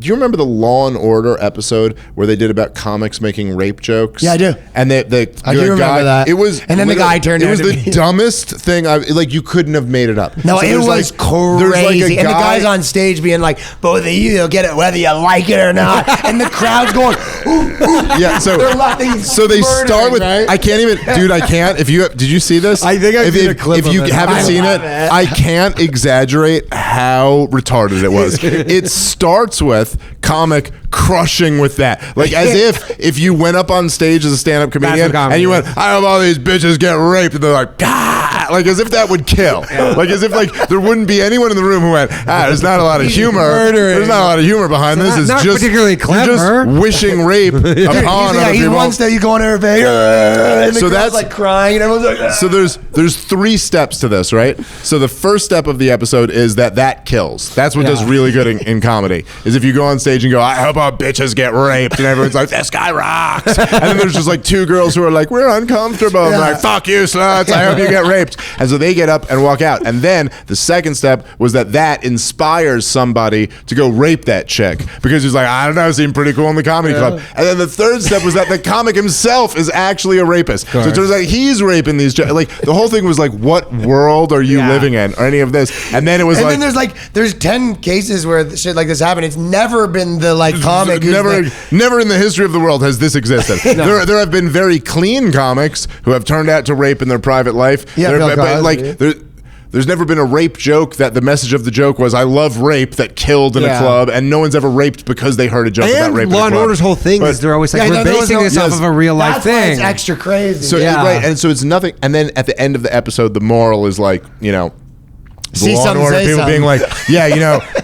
Do you remember the Law and Order episode where they did about comics making rape jokes? Yeah, I do. And I do remember guy, that. It was, and then the guy turned. It was the dumbest thing. Like you couldn't have made it up. No, so it was crazy. And the guy's on stage being like, "Both of you'll get it whether you like it or not," and the crowd's going, ooh, ooh. Yeah. So they're laughing. So they start with. Right? I can't even, dude. I can't. Did you see this? I think I've seen a clip. If you haven't seen it, I can't exaggerate how retarded it was. It starts with comic crushing with that, like as if you went up on stage as a stand-up comedian and you went, "I hope all these bitches get raped," and they're like, "Ah," like as if that would kill, like as if like there wouldn't be anyone in the room who went, "There's not a lot of humor. There's not a lot of humor behind this. It's not just particularly clever. You're just wishing rape upon other He people." wants that you go on her face, and the So girl's that's like crying, and everyone's like, So there's 3 steps to this, right? So the first step of the episode is that kills. That's what does really good in comedy, is if you go on stage and go, "I hope all bitches get raped," and everyone's like, "This guy rocks," and then there's just like 2 girls who are like, "We're uncomfortable," and they're like, "Fuck you, sluts, I hope you get raped," and so they get up and walk out. And then the second step was that inspires somebody to go rape that chick because he's like, "I don't know, it seemed pretty cool in the comedy club." And then the third step was that the comic himself is actually a rapist. So it turns out he's raping these chicks. Like the whole thing was like, what world are you living in, or any of this? And then it was and then there's 10 cases where shit like this happened. It's never been the like comic. Never in the history of the world has this existed. There have been very clean comics who have turned out to rape in their private life. There's never been a rape joke that the message of the joke was, "I love rape," that killed in a club, and no one's ever raped because they heard a joke about rape. And Law and Order's whole thing is they're always like, we're basing this off of a real life thing. That's why it's extra crazy. So right, and so it's nothing. And then at the end of the episode, the moral is like, See Law and something, Order say people something. being like,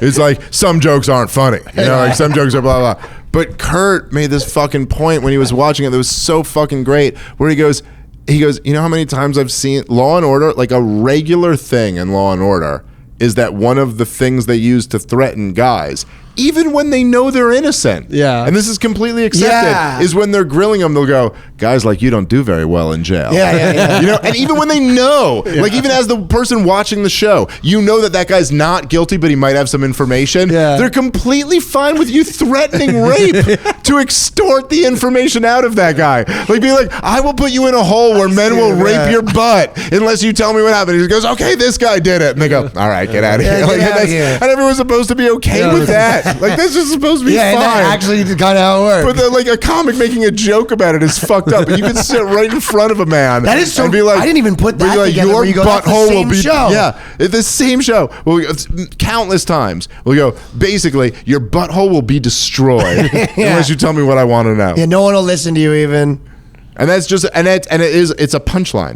it's like some jokes aren't funny, like some jokes are blah blah. But Kurt made this fucking point when he was watching it that was so fucking great, where he goes, you know how many times I've seen Law and Order, like a regular thing in Law and Order is that one of the things they use to threaten guys, even when they know they're innocent, and this is completely accepted, is when they're grilling them, they'll go, "Guys like you don't do very well in jail." And even when they know, like even as the person watching the show, you know that guy's not guilty, but he might have some information. They're completely fine with you threatening rape to extort the information out of that guy. Like being like, "I will put you in a hole where men will rape your butt unless you tell me what happened." He goes, "Okay, this guy did it," and they go, "All right, get out of here." And everyone's supposed to be okay with that. Like this is supposed to be fine. And that actually kind of how it works. But then, like a comic making a joke about it is fucked up. But you can sit right in front of a man. That is so. And be like, I didn't even put that together. Your butthole will be. Show. Yeah, it's the same show. Well, countless times we'll go. Basically, your butthole will be destroyed unless you tell me what I want to know. Yeah, no one will listen to you even. And that's just it's a punchline.